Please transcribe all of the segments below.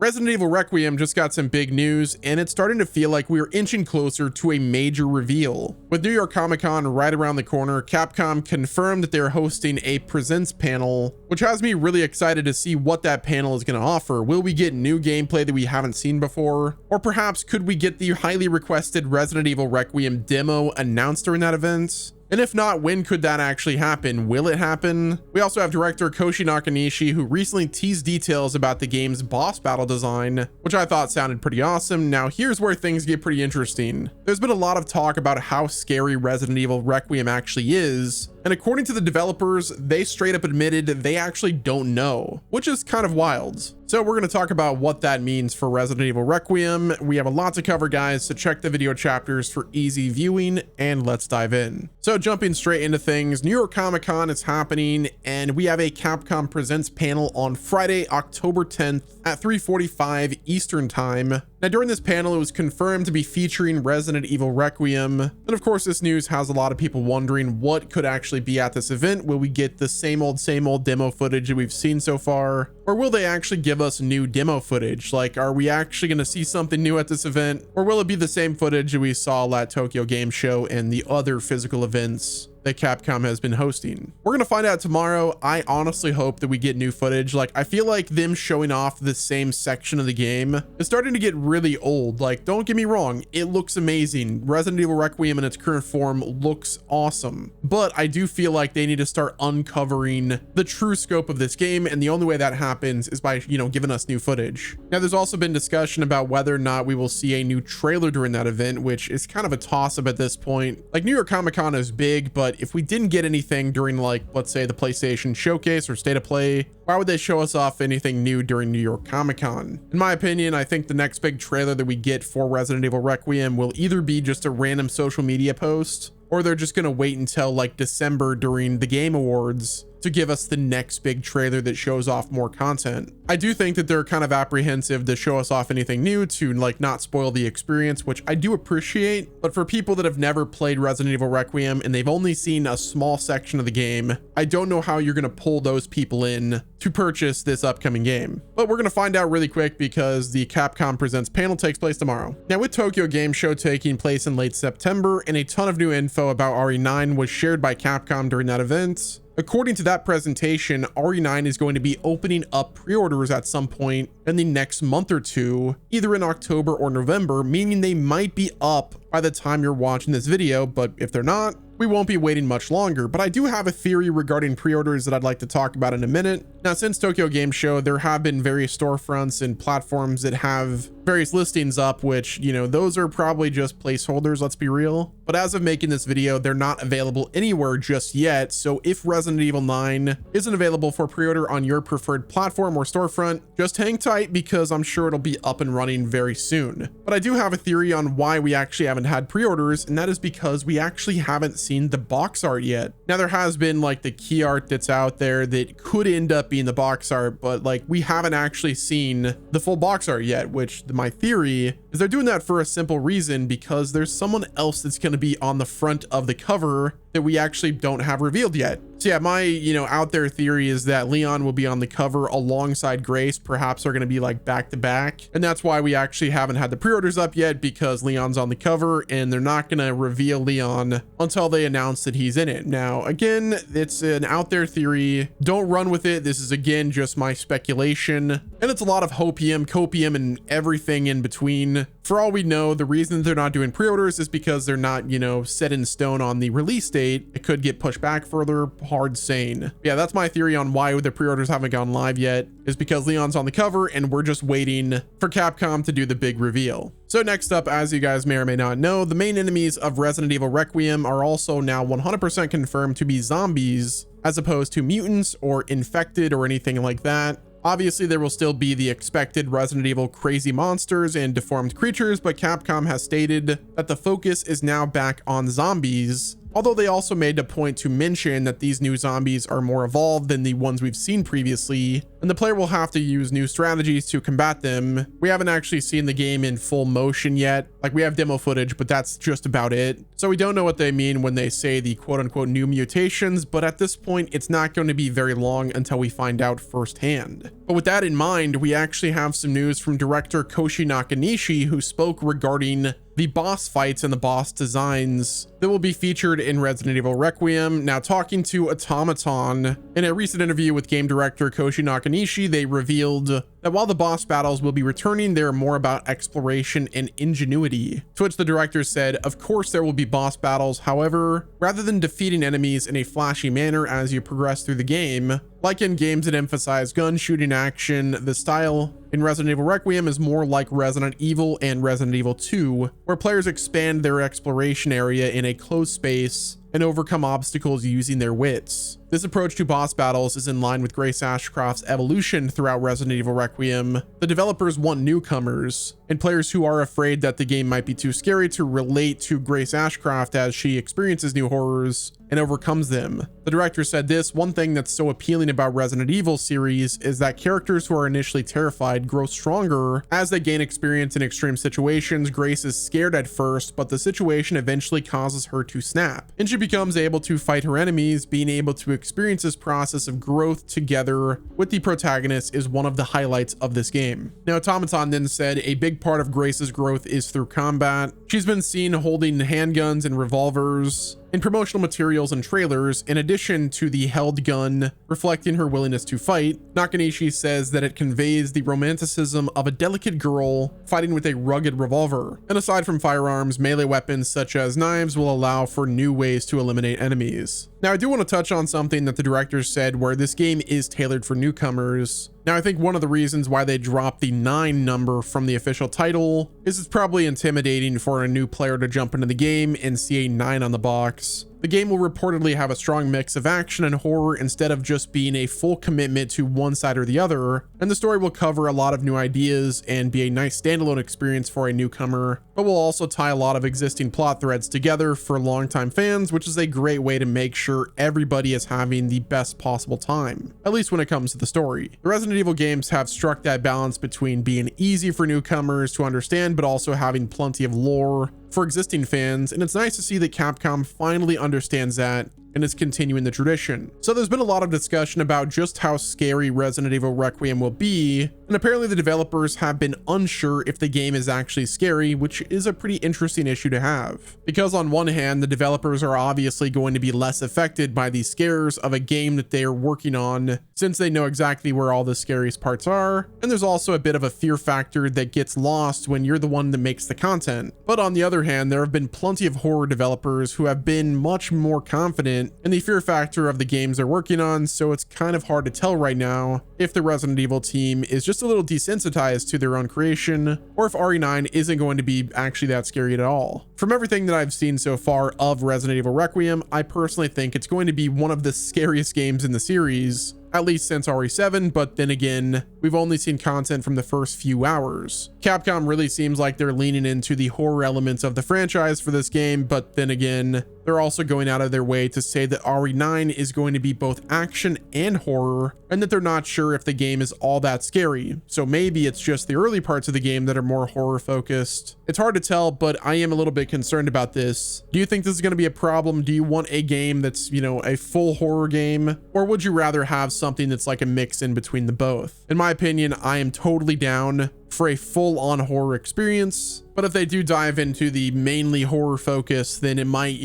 Resident Evil Requiem just got some big news, and it's starting to feel like we're inching closer to a major reveal. With New York Comic Con right around the corner, Capcom confirmed that they're hosting a Presents panel, which has me really excited to see what that panel is going to offer. Will we get new gameplay that we haven't seen before? Or perhaps could we get the highly requested Resident Evil Requiem demo announced during that event? And if not, when could that actually happen? Will it happen? We also have director Koshi Nakanishi, who recently teased details about the game's boss battle design, which I thought sounded pretty awesome. Now here's where things get pretty interesting. There's been a lot of talk about how scary Resident Evil Requiem actually is, and according to the developers, they straight up admitted they actually don't know, which is kind of wild. So we're going to talk about what that means for Resident Evil Requiem. We have a lot to cover, guys, so check the video chapters for easy viewing, and let's dive in. So jumping straight into things, New York Comic Con is happening, and we have a Capcom Presents panel on Friday, October 10th at 3:45 Eastern Time. Now, during this panel, it was confirmed to be featuring Resident Evil Requiem. And of course, this news has a lot of people wondering what could actually be at this event. Will we get the same old demo footage that we've seen so far? Or will they actually give us new demo footage? Like, are we actually going to see something new at this event? Or will it be the same footage that we saw at Tokyo Game Show and the other physical events that Capcom has been hosting? We're gonna find out tomorrow. I honestly hope that we get new footage. Like, I feel like them showing off the same section of the game is starting to get really old. Like, don't get me wrong, it looks amazing. Resident Evil Requiem in its current form looks awesome, but I do feel like they need to start uncovering the true scope of this game, and the only way that happens is by, giving us new footage. Now, there's also been discussion about whether or not we will see a new trailer during that event, which is kind of a toss-up at this point. Like, New York Comic Con is big, but if we didn't get anything during, like, let's say the PlayStation Showcase or State of Play, why would they show us off anything new during New York Comic Con? In my opinion, I think the next big trailer that we get for Resident Evil Requiem will either be just a random social media post, or they're just gonna wait until like December during the Game Awards to give us the next big trailer that shows off more content. I do think that they're kind of apprehensive to show us off anything new to like not spoil the experience, which I do appreciate. But for people that have never played Resident Evil Requiem and they've only seen a small section of the game, I don't know how you're going to pull those people in to purchase this upcoming game. But we're going to find out really quick because the Capcom Presents panel takes place tomorrow. Now, with Tokyo Game Show taking place in late September and a ton of new info about RE9 was shared by Capcom during that event, according to that presentation, RE9 is going to be opening up pre-orders at some point in the next month or two, either in October or November, meaning they might be up by the time you're watching this video, but if they're not, we won't be waiting much longer. But I do have a theory regarding pre-orders that I'd like to talk about in a minute. Now, since Tokyo Game Show, there have been various storefronts and platforms that have various listings up, which, those are probably just placeholders, let's be real. But as of making this video, they're not available anywhere just yet. So if Resident Evil 9 isn't available for pre-order on your preferred platform or storefront, just hang tight because I'm sure it'll be up and running very soon. But I do have a theory on why we actually haven't had pre-orders, and that is because we actually haven't seen the box art yet. Now, there has been like the key art that's out there that could end up being the box art, but like we haven't actually seen the full box art yet, which my theory is they're doing that for a simple reason, because there's someone else that's going to be on the front of the cover that we actually don't have revealed yet. So yeah, my, out there theory is that Leon will be on the cover alongside Grace. Perhaps they're going to be like back to back. And that's why we actually haven't had the pre-orders up yet, because Leon's on the cover and they're not going to reveal Leon until they announce that he's in it. Now, again, it's an out there theory. Don't run with it. This is, again, just my speculation. And it's a lot of hopium, copium, and everything in between. For all we know, the reason they're not doing pre-orders is because they're not, set in stone on the release date. It could get pushed back further. Hard saying. Yeah, that's my theory on why the pre-orders haven't gone live yet, is because Leon's on the cover and we're just waiting for Capcom to do the big reveal. So next up, as you guys may or may not know, the main enemies of Resident Evil Requiem are also now 100% confirmed to be zombies, as opposed to mutants or infected or anything like that. Obviously, there will still be the expected Resident Evil crazy monsters and deformed creatures, but Capcom has stated that the focus is now back on zombies, although they also made a point to mention that these new zombies are more evolved than the ones we've seen previously, and the player will have to use new strategies to combat them. We haven't actually seen the game in full motion yet. Like, we have demo footage, but that's just about it. So we don't know what they mean when they say the quote-unquote new mutations, but at this point, it's not going to be very long until we find out firsthand. But with that in mind, we actually have some news from director Koshi Nakanishi, who spoke regarding the boss fights and the boss designs that will be featured in Resident Evil Requiem. Now, talking to Automaton, in a recent interview with game director Koshi Nakanishi, they revealed that while the boss battles will be returning, they're more about exploration and ingenuity. To which the director said, "Of course there will be boss battles, however, rather than defeating enemies in a flashy manner as you progress through the game, like in games that emphasize gun shooting action, the style in Resident Evil Requiem is more like Resident Evil and Resident Evil 2, where players expand their exploration area in a closed space and overcome obstacles using their wits. This approach to boss battles is in line with Grace Ashcroft's evolution throughout Resident Evil Requiem. The developers want newcomers and players who are afraid that the game might be too scary to relate to Grace Ashcroft as she experiences new horrors and overcomes them." The director said this, "One thing that's so appealing about Resident Evil series is that characters who are initially terrified grow stronger as they gain experience in extreme situations. Grace is scared at first, but the situation eventually causes her to snap, and she becomes able to fight her enemies. Being able to experience this process of growth together with the protagonist is one of the highlights of this game." Now, Automaton then said a big part of Grace's growth is through combat. She's been seen holding handguns and revolvers in promotional materials and trailers, in addition to the held gun reflecting her willingness to fight. Nakanishi says that it conveys the romanticism of a delicate girl fighting with a rugged revolver. And aside from firearms, melee weapons such as knives will allow for new ways to eliminate enemies. Now, I do want to touch on something that the director said, where this game is tailored for newcomers. Now, I think one of the reasons why they dropped the 9 number from the official title is it's probably intimidating for a new player to jump into the game and see a 9 on the box. The game will reportedly have a strong mix of action and horror instead of just being a full commitment to one side or the other, and the story will cover a lot of new ideas and be a nice standalone experience for a newcomer, but will also tie a lot of existing plot threads together for longtime fans, which is a great way to make sure everybody is having the best possible time, at least when it comes to the story. The Resident Evil games have struck that balance between being easy for newcomers to understand, but also having plenty of lore for existing fans, and it's nice to see that Capcom finally understands that and is continuing the tradition. So there's been a lot of discussion about just how scary Resident Evil Requiem will be, and apparently the developers have been unsure if the game is actually scary, which is a pretty interesting issue to have. Because on one hand, the developers are obviously going to be less affected by the scares of a game that they are working on, since they know exactly where all the scariest parts are, and there's also a bit of a fear factor that gets lost when you're the one that makes the content. But on the other hand, there have been plenty of horror developers who have been much more confident in the fear factor of the games they're working on, so it's kind of hard to tell right now if the Resident Evil team is just a little desensitized to their own creation, or if RE9 isn't going to be actually that scary at all. From everything that I've seen so far of Resident Evil Requiem, I personally think it's going to be one of the scariest games in the series, at least since RE7, but then again, we've only seen content from the first few hours. Capcom really seems like they're leaning into the horror elements of the franchise for this game, but then again, they're also going out of their way to say that RE9 is going to be both action and horror, and that they're not sure if the game is all that scary. So maybe it's just the early parts of the game that are more horror focused. It's hard to tell, but I am a little bit concerned about this. Do you think this is going to be a problem? Do you want a game that's, a full horror game? Or would you rather have something that's like a mix in between the both? In my opinion, I am totally down for a full-on horror experience, but if they do dive into the mainly horror focus, then it might,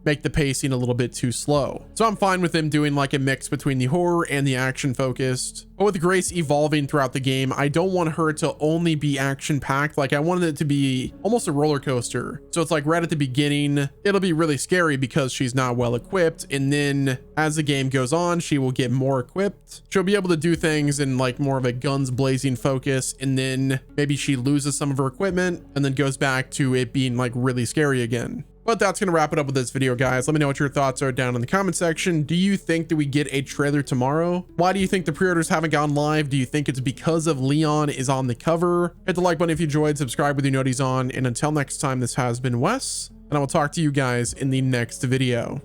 make the pacing a little bit too slow. So I'm fine with them doing like a mix between the horror and the action focused. But with Grace evolving throughout the game, I don't want her to only be action-packed. Like, I wanted it to be almost a roller coaster. So it's like right at the beginning, it'll be really scary because she's not well equipped, and then as the game goes on, she will get more equipped. She'll be able to do things in like more of a guns blazing focus, and then maybe she loses some of her equipment and then goes back to it being like really scary again. But that's going to wrap it up with this video, guys. Let me know what your thoughts are down in the comment section. Do you think that we get a trailer tomorrow? Why do you think the pre-orders haven't gone live? Do you think it's because of Leon is on the cover? Hit the like button if you enjoyed, subscribe with your noties on, and until next time, this has been Wes. and I will talk to you guys in the next video.